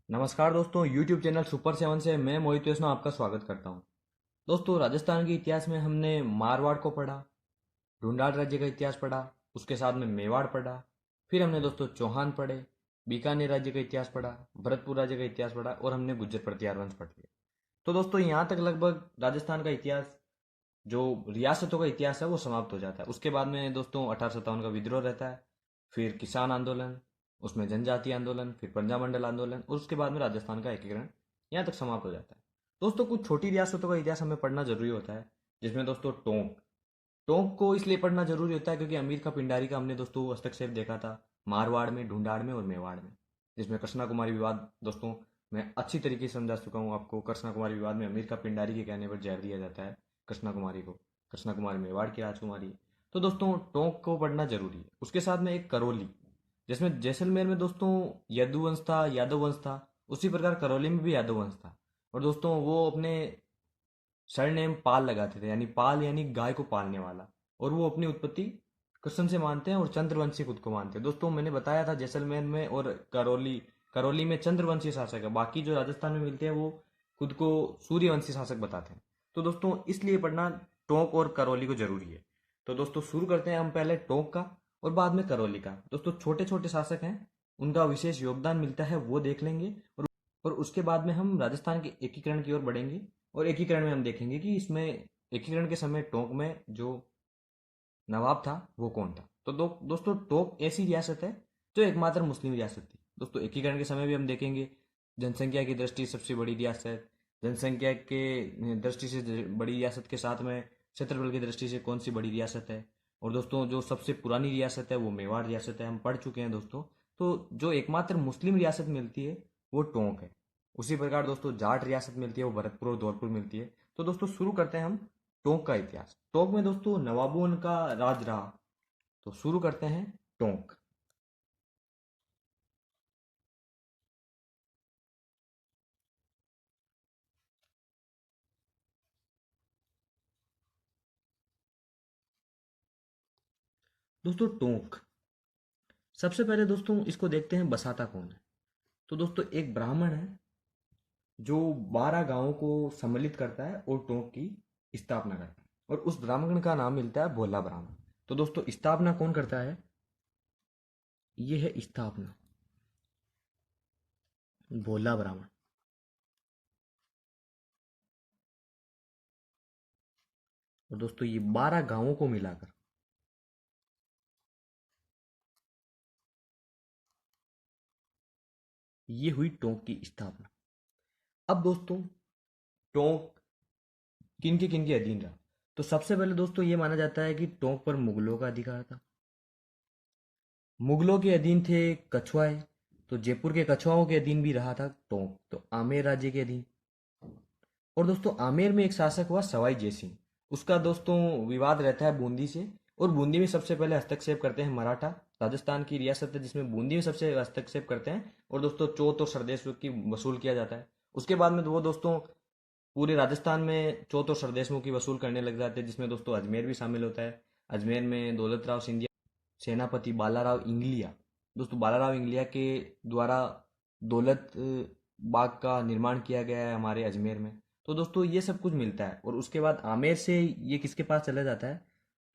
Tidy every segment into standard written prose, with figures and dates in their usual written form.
नमस्कार दोस्तों, YouTube channel super seven से मैं मोहित वैष्णव आपका स्वागत करता हूं। दोस्तों, राजस्थान के इतिहास में हमने मारवाड़ को पढ़ा, ढूंढाड़ राज्य का इतिहास पढ़ा, उसके साथ में मेवाड़ पढ़ा, फिर हमने दोस्तों चौहान पढ़े, बीकानेर राज्य का इतिहास पढ़ा, भरतपुर राज्य का इतिहास पढ़ा और हमने गुज्जर प्रतिहार वंश पढ़ लिया। तो दोस्तों, यहाँ तक लगभग राजस्थान का इतिहास, जो रियासतों का इतिहास है, वो समाप्त हो जाता है। उसके बाद में दोस्तों 1857 का विद्रोह रहता है, फिर किसान आंदोलन, उसमें जनजातीय आंदोलन, फिर प्रजामंडल आंदोलन और उसके बाद में राजस्थान का एकीकरण यहाँ तक समाप्त हो जाता है। दोस्तों, कुछ छोटी रियासतों का इतिहास हमें पढ़ना जरूरी होता है, जिसमें दोस्तों टोंक टोंक को इसलिए पढ़ना जरूरी होता है क्योंकि अमीर का पिंडारी का हमने दोस्तों हस्तक्षेप देखा था मारवाड़ में, ढूंढाड़ में और मेवाड़ में, जिसमें कृष्णा कुमारी विवाद दोस्तों मैं अच्छी तरीके से समझा चुका हूँ आपको। कृष्णा कुमारी विवाद में अमीर का पिंडारी के कहने पर जहर दिया जाता है कृष्णा कुमारी को। कृष्णा कुमारी मेवाड़ की राजकुमारी। तो दोस्तों टोंक को पढ़ना जरूरी है। उसके साथ में एक करौली, जिसमें जैसलमेर में दोस्तों यदुवंश था, यादव वंश था, उसी प्रकार करौली में भी यादव वंश था। और दोस्तों वो अपने सरनेम पाल लगाते थे, यानी पाल यानी गाय को पालने वाला। और वो अपनी उत्पत्ति कृष्ण से मानते हैं और चंद्रवंशी खुद को मानते हैं। दोस्तों मैंने बताया था जैसलमेर में और करौली करौली में चंद्रवंशी शासक है, बाकी जो राजस्थान में मिलते हैं वो खुद को सूर्यवंशी शासक बताते हैं। तो दोस्तों इसलिए पढ़ना टोंक और करौली को जरूरी है। तो दोस्तों शुरू करते हैं हम पहले टोंक का और बाद में करौली का। दोस्तों छोटे छोटे शासक हैं, उनका विशेष योगदान मिलता है, वो देख लेंगे। और उसके बाद में हम राजस्थान के एकीकरण की ओर बढ़ेंगे। और एकीकरण में हम देखेंगे कि इसमें एकीकरण के समय टोंक में जो नवाब था वो कौन था। तो दोस्तों टोंक ऐसी रियासत है जो एकमात्र मुस्लिम रियासत थी। दोस्तों एकीकरण के समय भी हम देखेंगे जनसंख्या की दृष्टि से सबसे बड़ी रियासत, जनसंख्या के दृष्टि से बड़ी रियासत के साथ में क्षेत्रफल की दृष्टि से कौन सी बड़ी रियासत है। और दोस्तों जो सबसे पुरानी रियासत है वो मेवाड़ रियासत है, हम पढ़ चुके हैं दोस्तों। तो जो एकमात्र मुस्लिम रियासत मिलती है वो टोंक है। उसी प्रकार दोस्तों जाट रियासत मिलती है, वो भरतपुर और धौलपुर मिलती है। तो दोस्तों शुरू करते हैं हम टोंक का इतिहास। टोंक में दोस्तों नवाबों का राज रहा। तो शुरू करते हैं टोंक। दोस्तों टोंक, सबसे पहले दोस्तों इसको देखते हैं बसाता कौन है। तो दोस्तों एक ब्राह्मण है जो 12 गांवों को सम्मिलित करता है और टोंक की स्थापना करता है। और उस ब्राह्मण का नाम मिलता है भोला ब्राह्मण। तो दोस्तों स्थापना कौन करता है? ये है स्थापना भोला ब्राह्मण। और दोस्तों ये 12 गांवों को मिलाकर ये हुई टोंक की स्थापना। अब दोस्तों टोंक किन के अधीन रहा? तो सबसे पहले दोस्तों ये माना जाता है कि टोंक पर मुगलों का अधिकार था। मुगलों के अधीन थे कछवाए, तो जयपुर के कछवाओं के अधीन भी रहा था टोंक, तो आमेर राज्य के अधीन। और दोस्तों आमेर में एक शासक हुआ सवाई जयसिंह। उसका दोस्तों विवाद रहता है बूंदी से। और बूंदी में सबसे पहले हस्तक्षेप करते हैं मराठा। राजस्थान की रियासत है जिसमें बूंदी में सबसे हस्तक्षेप करते हैं। और दोस्तों चौथ और सरदेश की वसूल किया जाता है। उसके बाद में तो वो दोस्तों पूरे राजस्थान में चौथ और सरदेश की वसूल करने लग जाते हैं, जिसमें दोस्तों अजमेर भी शामिल होता है। अजमेर में दौलत राव सिंधिया, सेनापति बालाराव इंगलिया, दोस्तों बालाराव इंगलिया के द्वारा दौलत बाग का निर्माण किया गया है हमारे अजमेर में। तो दोस्तों ये सब कुछ मिलता है। और उसके बाद आमेर से ये किसके पास चला जाता है?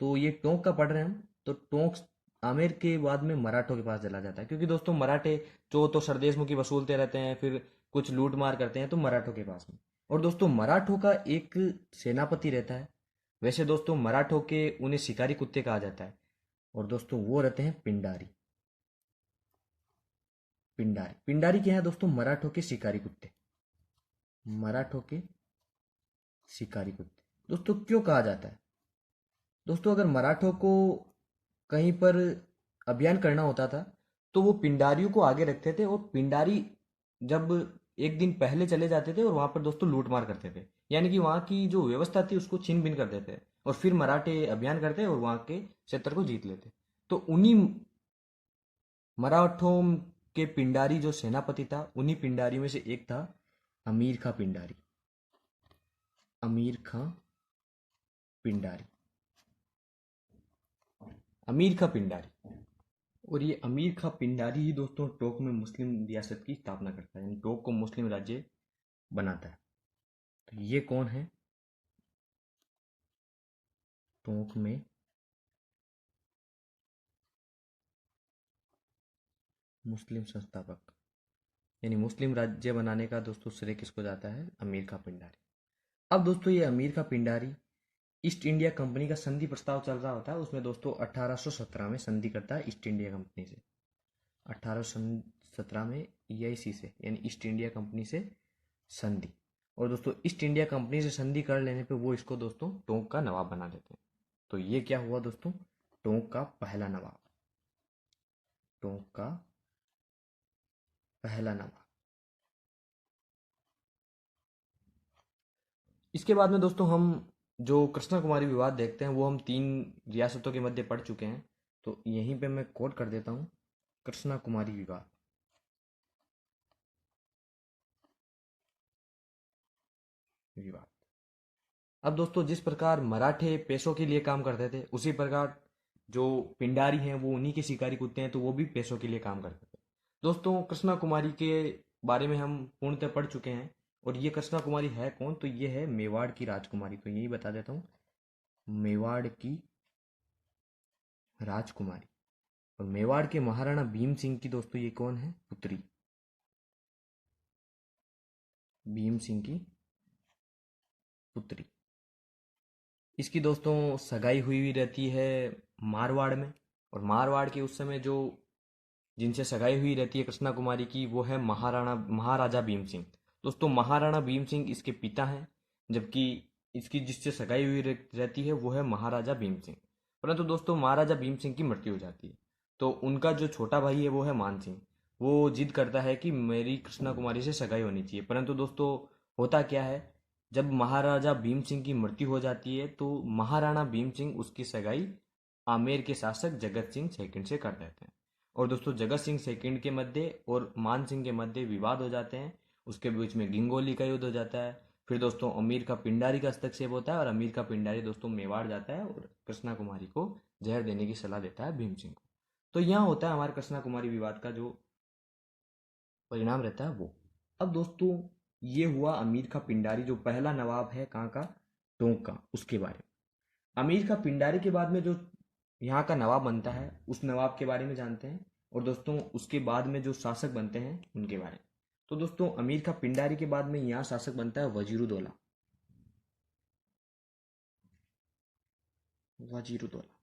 तो ये टोंक का पढ़ रहे हैं हम, तो टोंक आमेर के बाद में मराठों के पास चला जाता है, क्योंकि दोस्तों मराठे चौथ और सरदेश मुखी वसूलते रहते हैं, फिर कुछ लूट मार करते हैं, तो मराठों के पास में। और दोस्तों मराठों का एक सेनापति रहता है। वैसे दोस्तों मराठों के उन्हें शिकारी कुत्ते कहा जाता है। और दोस्तों वो रहते हैं पिंडारी। पिंडारी पिंडारी क्या है दोस्तों? मराठों के शिकारी कुत्ते। मराठों के शिकारी कुत्ते। दोस्तों क्यों कहा जाता है? दोस्तों अगर मराठों को कहीं पर अभियान करना होता था तो वो पिंडारियों को आगे रखते थे। और पिंडारी जब एक दिन पहले चले जाते थे और वहां पर दोस्तों लूट मार करते थे, यानी कि वहां की जो व्यवस्था थी उसको छीन बीन कर देते। और फिर मराठे अभियान करते और वहां के क्षेत्र को जीत लेते। तो उन्हीं मराठों के पिंडारी जो सेनापति था, उन्हीं पिंडारियों में से एक था अमीर खां पिंडारी। अमीर खां पिंडारी। अमीर खां पिंडारी। और ये अमीर खां पिंडारी ही दोस्तों टोंक में मुस्लिम रियासत की स्थापना करता है, यानी टोंक को मुस्लिम राज्य बनाता है। तो ये कौन है टोंक में मुस्लिम संस्थापक, यानी मुस्लिम राज्य बनाने का दोस्तों श्रेय किसको जाता है? अमीर खां पिंडारी। अब दोस्तों ये अमीर खां पिंडारी ईस्ट इंडिया कंपनी का संधि प्रस्ताव चल रहा होता है, उसमें दोस्तों 1817 में संधि करता है ईस्ट इंडिया कंपनी से। 1817 में ईआईसी से, यानी ईस्ट इंडिया कंपनी से संधि। और दोस्तों ईस्ट इंडिया कंपनी से संधि कर लेने पे वो इसको दोस्तों टोंक का नवाब बना देते हैं। तो ये क्या हुआ दोस्तों? टोंक का पहला नवाब। टोंक का पहला नवाब। इसके बाद में दोस्तों हम जो कृष्णा कुमारी विवाद देखते हैं वो हम 3 रियासतों के मध्य पढ़ चुके हैं। तो यहीं पे मैं कोट कर देता हूँ, कृष्णा कुमारी विवाद। विवाद। अब दोस्तों जिस प्रकार मराठे पैसों के लिए काम करते थे, उसी प्रकार जो पिंडारी हैं वो उन्हीं के शिकारी कुत्ते हैं, तो वो भी पैसों के लिए काम करते थे। दोस्तों कृष्णा कुमारी के बारे में हम पूर्णतः पढ़ चुके हैं। और ये कृष्णा कुमारी है कौन? तो ये है मेवाड़ की राजकुमारी। तो यही बता देता हूँ, मेवाड़ की राजकुमारी। और मेवाड़ के महाराणा भीम सिंह की दोस्तों ये कौन है? पुत्री। भीम सिंह की पुत्री। इसकी दोस्तों सगाई हुई हुई रहती है मारवाड़ में। और मारवाड़ के उस समय जो जिनसे सगाई हुई रहती है कृष्णा कुमारी की, वो है महाराजा भीम सिंह। दोस्तों महाराणा भीम सिंह इसके पिता हैं, जबकि इसकी जिससे सगाई हुई रहती है वो है महाराजा भीम सिंह। परंतु दोस्तों महाराजा भीम सिंह की मृत्यु हो जाती है, तो उनका जो छोटा भाई है वो है मान सिंह। वो जिद करता है कि मेरी कृष्णा कुमारी से सगाई होनी चाहिए। परंतु दोस्तों होता क्या है, जब महाराजा भीम सिंह की मृत्यु हो जाती है तो महाराणा भीम सिंह उसकी सगाई आमेर के शासक जगत सिंह सेकंड से कर देते हैं। और दोस्तों जगत सिंह सेकंड के मध्य और मान सिंह के मध्य विवाद हो जाते हैं। उसके बीच में गिंगोली का युद्ध हो जाता है। फिर दोस्तों अमीर का पिंडारी का हस्तक्षेप होता है, और अमीर का पिंडारी दोस्तों मेवाड़ जाता है और कृष्णा कुमारी को जहर देने की सलाह देता है भीम सिंह को। तो यहाँ होता है हमारे कृष्णा कुमारी विवाद का जो परिणाम रहता है वो। अब दोस्तों ये हुआ अमीर का पिंडारी जो पहला नवाब है कहाँ का? टोंक का, उसके बारे में। अमीर का पिंडारी के बाद में जो यहाँ का नवाब बनता है उस नवाब के बारे में जानते हैं। और दोस्तों उसके बाद में जो शासक बनते हैं उनके बारे में। तो दोस्तों अमीर का पिंडारी के बाद में यहाँ शासक बनता है वजीरुद्दौला। वजीरुद्दौला।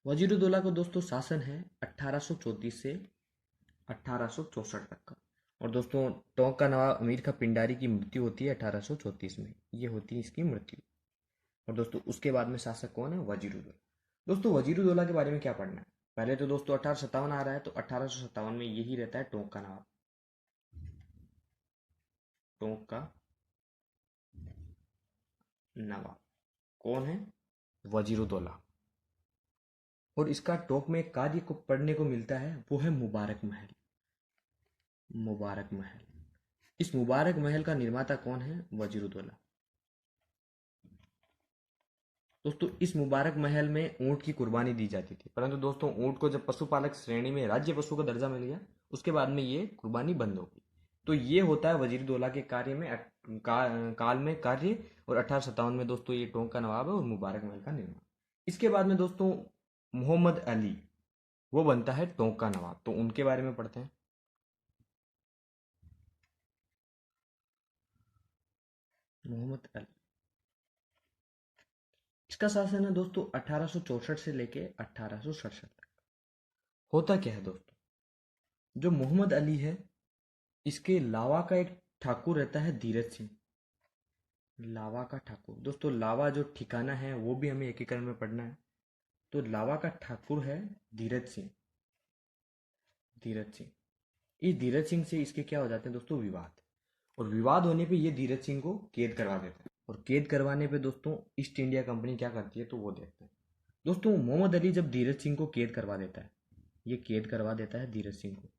वजीरुद्दौला को दोस्तों शासन है 1834 से 1864 तक का। और दोस्तों टोंक का नवाब अमीर का पिंडारी की मृत्यु होती है 1834 में, ये होती है इसकी मृत्यु। और दोस्तों उसके बाद में शासक कौन है? वजीरुद्दौला। दोस्तों वजीरुद्दौला के बारे में क्या पढ़ना है? पहले तो दोस्तों 1857 आ रहा है, तो 1857 में यही रहता है टोंक का नवाब। टोंक का नवाब कौन है? वजीरुद्दौला। और इसका टोंक में एक कार्य को पढ़ने को मिलता है, वो है मुबारक महल। मुबारक महल। इस मुबारक महल का निर्माता कौन है? वजीरुद्दौला। दोस्तों इस मुबारक महल में ऊंट की कुर्बानी दी जाती थी, परंतु दोस्तों ऊंट को जब पशुपालक श्रेणी में राज्य पशु का दर्जा मिल गया, उसके बाद में ये कुर्बानी बंद हो गई। तो ये होता है वजीरुद्दौला के कार्य में काल में कार्य। और 1857 में दोस्तों ये टोंक का नवाब है और मुबारक महल का निर्माण। इसके बाद में दोस्तों मोहम्मद अली वो बनता है टोंक का नवाब। तो उनके बारे में पढ़ते हैं। मोहम्मद अली। इसका शासन है दोस्तों 1864 से लेके 1867 तक। होता क्या है दोस्तों, जो मोहम्मद अली है इसके लावा का एक ठाकुर रहता है धीरज सिंह। लावा का ठाकुर। दोस्तों लावा जो ठिकाना है वो भी हमें एकीकरण में पढ़ना है। तो लावा का ठाकुर है धीरज सिंह। धीरज सिंह। इस धीरज सिंह से इसके क्या हो जाते हैं दोस्तों? विवाद। और विवाद होने पे ये धीरज सिंह को कैद करवा देता है। और कैद करवाने पे दोस्तों ईस्ट इंडिया कंपनी क्या करती है तो वो देखते हैं। दोस्तों मोहम्मद अली जब धीरज सिंह को कैद करवा देता है, ये कैद करवा देता है धीरज सिंह को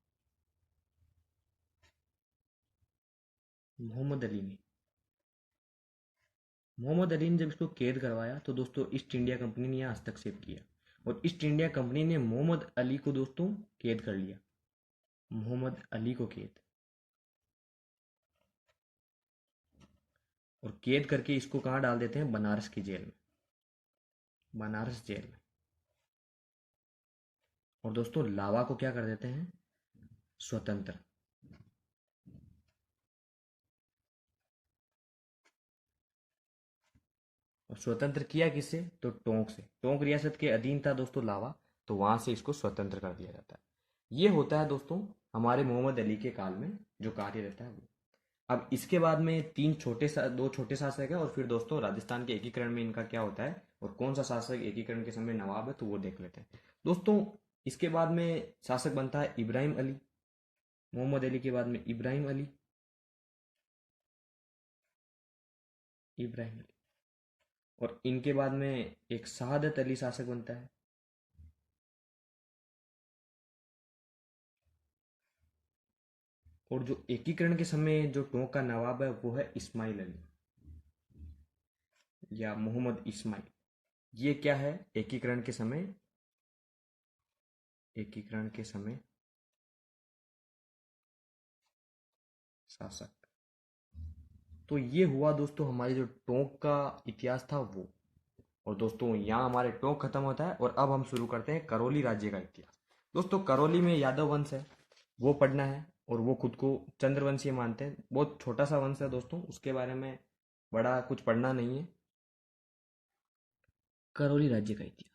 मोहम्मद अली ने। मोहम्मद अली ने जब इसको कैद करवाया तो दोस्तों ईस्ट इंडिया कंपनी ने यहाँ हस्तक्षेप किया। और ईस्ट इंडिया कंपनी ने मोहम्मद अली को दोस्तों कैद कर लिया, मोहम्मद अली को कैद, और कैद करके इसको कहाँ डाल देते हैं, बनारस की जेल में, बनारस जेल में। और दोस्तों लावा को क्या कर देते हैं, स्वतंत्र। और स्वतंत्र किया किससे, तो टोंक से। टोंक रियासत के अधीन था दोस्तों लावा, तो वहां से इसको स्वतंत्र कर दिया जाता है। ये होता है दोस्तों हमारे मोहम्मद अली के काल में जो कार्य रहता है वो। अब इसके बाद में दो छोटे शासक है, और फिर दोस्तों राजस्थान के एकीकरण में इनका क्या होता है, और कौन सा शासक एकीकरण के समय नवाब है, तो वो देख लेते हैं दोस्तों। इसके बाद में शासक बनता है इब्राहिम अली, मोहम्मद अली के बाद में इब्राहिम अली, इब्राहिम अली। और इनके बाद में एक शहादत अली शासक बनता है, और जो एकीकरण के समय जो टोंक का नवाब है वो है इस्माइल अली या मोहम्मद इस्माइल। ये क्या है, एकीकरण के समय, एकीकरण के समय शासक। तो ये हुआ दोस्तों हमारे जो टोंक का इतिहास था वो। और दोस्तों यहाँ हमारे टोंक खत्म होता है, और अब हम शुरू करते हैं करौली राज्य का इतिहास। दोस्तों करौली में यादव वंश है, वो पढ़ना है, और वो खुद को चंद्रवंशीय मानते हैं। बहुत छोटा सा वंश है दोस्तों, उसके बारे में बड़ा कुछ पढ़ना नहीं है। करौली राज्य का इतिहास।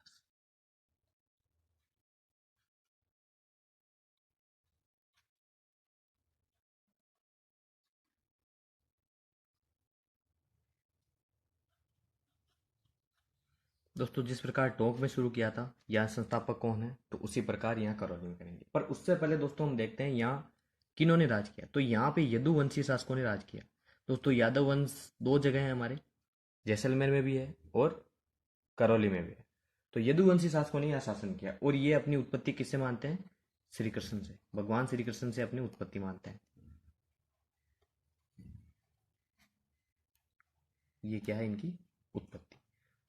दोस्तों जिस प्रकार टोंक में शुरू किया था, यहाँ संस्थापक कौन है, तो उसी प्रकार यहाँ करौली में करेंगे। पर उससे पहले दोस्तों हम देखते हैं यहाँ किन्होंने राज किया। तो यहाँ पे यदुवंशी शासकों ने राज किया। दोस्तों यादव वंश दो जगह है हमारे, जैसलमेर में भी है और करौली में भी है। तो यदुवंशी शासकों ने यहाँ शासन किया, और ये अपनी उत्पत्ति किससे मानते हैं, श्री कृष्ण से, भगवान श्री कृष्ण से अपनी उत्पत्ति मानते हैं। ये क्या है, इनकी उत्पत्ति।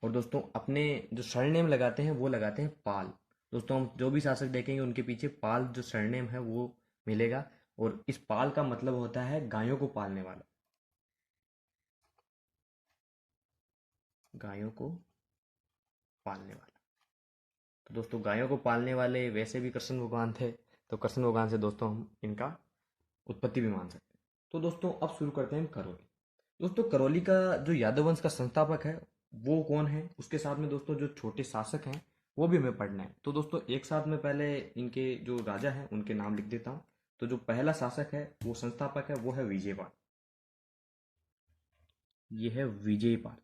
और दोस्तों अपने जो सरनेम लगाते हैं वो लगाते हैं पाल। दोस्तों हम जो भी शासक देखेंगे उनके पीछे पाल जो सरनेम है वो मिलेगा। और इस पाल का मतलब होता है गायों को पालने वाला, गायों को पालने वाला। तो दोस्तों गायों को पालने वाले वैसे भी कृष्ण भगवान थे, तो कृष्ण भगवान से दोस्तों हम इनका उत्पत्ति भी मान सकते हैं। तो दोस्तों अब शुरू करते हैं हम करौली। दोस्तों करौली का जो यादव वंश का संस्थापक है वो कौन है, उसके साथ में दोस्तों जो छोटे शासक हैं वो भी हमें पढ़ना है। तो दोस्तों एक साथ में पहले इनके जो राजा हैं उनके नाम लिख देता हूँ। तो जो पहला शासक है वो संस्थापक है वो है विजयपाल, ये है विजयपाल।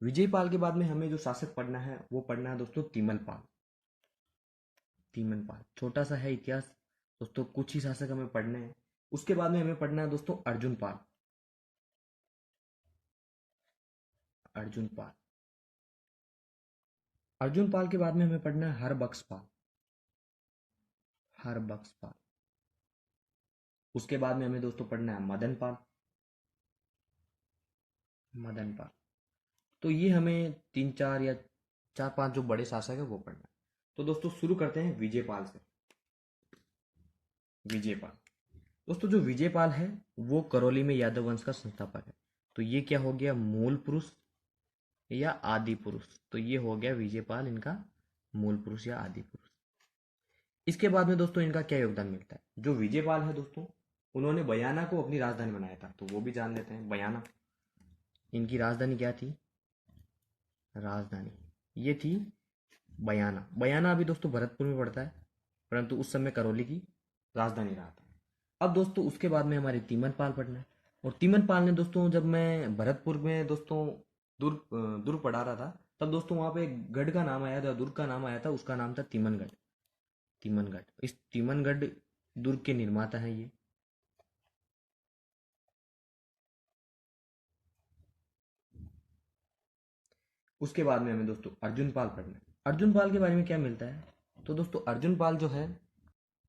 विजयपाल के बाद में हमें जो शासक पढ़ना है वो पढ़ना है दोस्तों तिमलपाल, तिमनपाल। छोटा सा है इतिहास दोस्तों, कुछ ही शासक हमें पढ़ने हैं। उसके बाद में हमें पढ़ना है दोस्तों अर्जुन पाल, अर्जुन पाल। अर्जुन पाल के बाद में हमें पढ़ना है हरबख्श पाल, हरबख्श पाल। उसके बाद में हमें दोस्तों पढ़ना है मदन पाल, मदन पाल। तो ये हमें तीन चार या चार पांच जो बड़े शासक है वो पढ़ना है। तो दोस्तों शुरू करते हैं विजयपाल से। विजयपाल। दोस्तों जो विजयपाल है वो करौली में यादव वंश का संस्थापक है। तो ये क्या हो गया, मूल पुरुष या आदि पुरुष। तो ये हो गया विजयपाल इनका मूल पुरुष या आदि पुरुष। इसके बाद में दोस्तों इनका क्या योगदान मिलता है, जो विजयपाल है दोस्तों उन्होंने बयाना को अपनी राजधानी बनाया था, तो वो भी जान लेते हैं। बयाना इनकी राजधानी क्या थी, राजधानी ये थी बयाना। बयाना अभी दोस्तों भरतपुर में पड़ता है, परंतु उस समय करौली की राजधानी रहा था। अब दोस्तों उसके बाद में हमारे तीमनपाल पढ़ना है। और तीमनपाल ने दोस्तों, जब मैं भरतपुर में दोस्तों दुर्ग पढ़ा रहा था, तब दोस्तों वहां पे एक गढ़ का नाम आया था, दुर्ग का नाम आया था, उसका नाम था तिमनगढ़, तिमनगढ़। इस तिमनगढ़ दुर्ग के निर्माता हैं ये। उसके बाद में हमें दोस्तों अर्जुन पाल पढ़ना है। अर्जुन पाल के बारे में क्या मिलता है, तो दोस्तों अर्जुन पाल जो है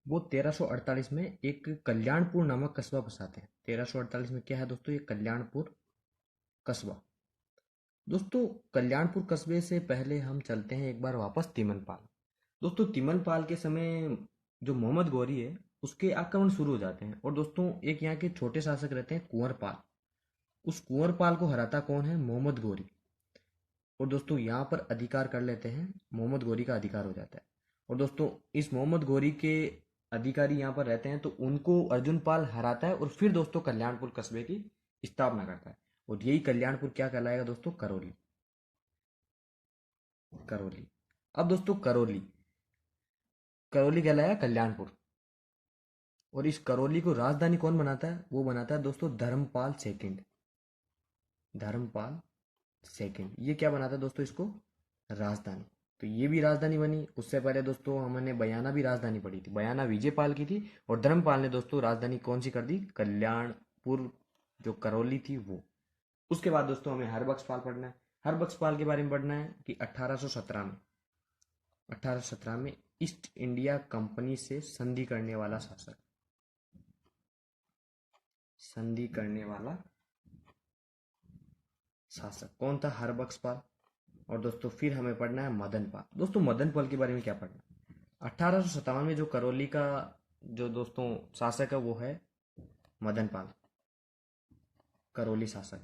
वो 1348 में एक कल्याणपुर नामक कस्बा बसाते हैं। 1348 में क्या है दोस्तों, ये कल्याणपुर कस्बा। दोस्तों कल्याणपुर कस्बे से पहले हम चलते हैं एक बार वापस तिमनपाल। दोस्तों तिमनपाल के समय जो मोहम्मद गौरी है उसके आक्रमण शुरू हो जाते हैं, और दोस्तों एक यहाँ के छोटे शासक रहते हैं कुंवरपाल। उस कुंवरपाल को हराता कौन है? मोहम्मद गौरी। और दोस्तों यहाँ पर अधिकार कर लेते हैं, मोहम्मद गौरी का अधिकार हो जाता है। और दोस्तों इस मोहम्मद गौरी के अधिकारी यहाँ पर रहते हैं, तो उनको अर्जुन पाल हराता है और फिर दोस्तों कल्याणपुर कस्बे की स्थापना करता है। और यही कल्याणपुर क्या कहलाएगा दोस्तों? करौली। करौली। अब दोस्तों करौली, करौली कहलाया कल्याणपुर। और इस करौली को राजधानी कौन बनाता है? वो बनाता है दोस्तों धर्मपाल सेकंड। धर्मपाल सेकंड ये क्या बनाता है दोस्तों? इसको राजधानी। तो ये भी राजधानी बनी। उससे पहले दोस्तों हमने बयाना भी राजधानी पढ़ी थी, बयाना विजयपाल की थी, और धर्मपाल ने दोस्तों राजधानी कौन सी कर दी? कल्याणपुर, जो करौली थी वो। उसके बाद दोस्तों हमें हरबख्शपाल पढ़ना है। हरबख्शपाल के बारे में पढ़ना है कि 1817 में ईस्ट इंडिया कंपनी से संधि करने वाला शासक। संधि करने वाला शासक कौन था? हरबख्शपाल। और दोस्तों फिर हमें पढ़ना है मदनपाल। दोस्तों मदनपाल के बारे में क्या पढ़ना है? 1857 में जो करौली का जो दोस्तों शासक है वो है मदनपाल। करौली शासक,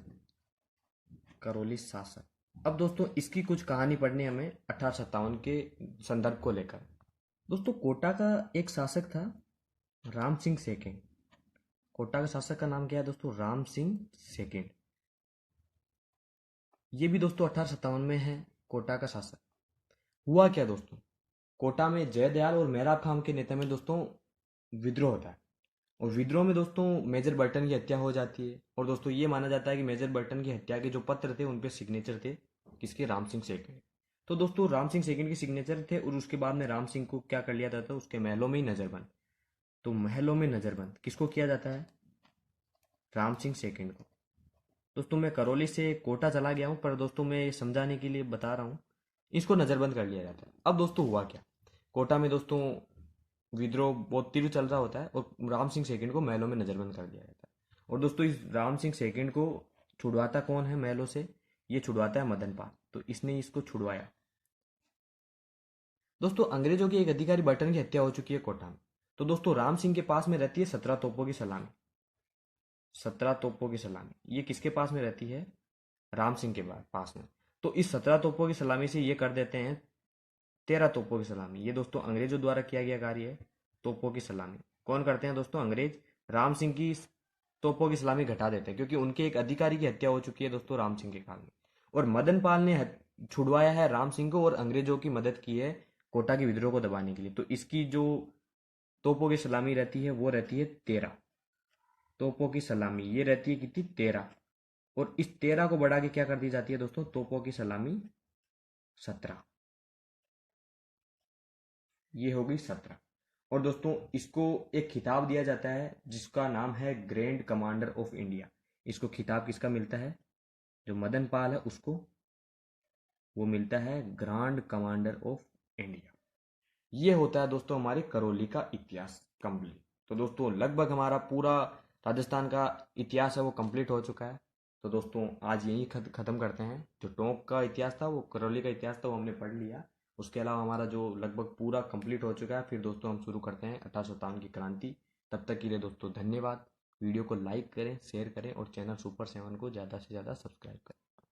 करौली शासक। अब दोस्तों इसकी कुछ कहानी पढ़नी है हमें 1857 के संदर्भ को लेकर। दोस्तों कोटा का एक शासक था राम सिंह सेकेंड। कोटा का शासक का नाम क्या है दोस्तों? राम सिंह सेकेंड। ये भी दोस्तों 1857 में है कोटा का शासक। हुआ क्या दोस्तों? कोटा में जयदयाल और मेहराब खान के नेतृत्व में दोस्तों विद्रोह होता है। और विद्रोह में दोस्तों मेजर बर्टन की हत्या हो जाती है। और दोस्तों ये माना जाता है कि मेजर बर्टन की हत्या के जो पत्र थे उन पे सिग्नेचर थे किसके? राम सिंह सेकंड। तो दोस्तों राम सिंह सेकंड के सिग्नेचर थे, और उसके बाद में राम सिंह को क्या कर लिया जाता है? उसके महलों में ही नजरबंद। तो महलों में नजरबंद किसको किया जाता है? राम सिंह सेकंड को। दोस्तों मैं करौली से कोटा चला गया हूँ, पर दोस्तों मैं ये समझाने के लिए बता रहा हूँ, इसको नजरबंद कर लिया जाता है। अब दोस्तों हुआ क्या? कोटा में दोस्तों विद्रोह बहुत तीव्र चल रहा होता है, और राम सिंह सेकंड को महलों में नजरबंद कर दिया जाता है। और दोस्तों इस राम सिंह सेकंड को छुड़वाता कौन है महलों से? ये छुड़वाता है मदनपाल। तो इसने इसको छुड़वाया। दोस्तों अंग्रेजों के एक अधिकारी बर्टन की हत्या हो चुकी है कोटा में। तो दोस्तों राम सिंह के पास में रहती है 17 तोपों की सलामी। 17 तोपों की सलामी ये किसके पास में रहती है? राम सिंह के पास में। तो इस 17 तोपों की सलामी से ये कर देते हैं 13 तोपों की सलामी। ये दोस्तों अंग्रेजों द्वारा किया गया कार्य है। तोपों की सलामी कौन करते हैं दोस्तों? अंग्रेज। राम सिंह की तोपों की सलामी घटा देते हैं, क्योंकि उनके एक अधिकारी की हत्या हो चुकी है दोस्तों राम सिंह के काल में। और मदन पाल ने छुड़वाया है राम सिंह को, और अंग्रेजों की मदद की है कोटा के विद्रोह को दबाने के लिए। तो इसकी जो तोपों की सलामी रहती है वो रहती है 13। तोपों की सलामी ये रहती है कितनी? 13। और इस 13 को बढ़ा के क्या कर दी जाती है दोस्तों? तोपों की सलामी 17। ये हो गई 17। और दोस्तों इसको एक खिताब दिया जाता है जिसका नाम है ग्रैंड कमांडर ऑफ इंडिया। इसको खिताब किसका मिलता है? जो मदन पाल है उसको वो मिलता है ग्रांड कमांडर ऑफ इंडिया। ये होता है दोस्तों हमारे करौली का इतिहास कंप्लीट। तो दोस्तों लगभग हमारा पूरा राजस्थान का इतिहास है वो कंप्लीट हो चुका है। तो दोस्तों आज यही ख़त्म करते हैं। जो टोंक का इतिहास था, वो करौली का इतिहास था, वो हमने पढ़ लिया। उसके अलावा हमारा जो लगभग पूरा कंप्लीट हो चुका है। फिर दोस्तों हम शुरू करते हैं 1857 की क्रांति। तब तक के लिए दोस्तों धन्यवाद। वीडियो को लाइक करें, शेयर करें, और चैनल सुपर 7 को ज़्यादा से ज़्यादा सब्सक्राइब करें।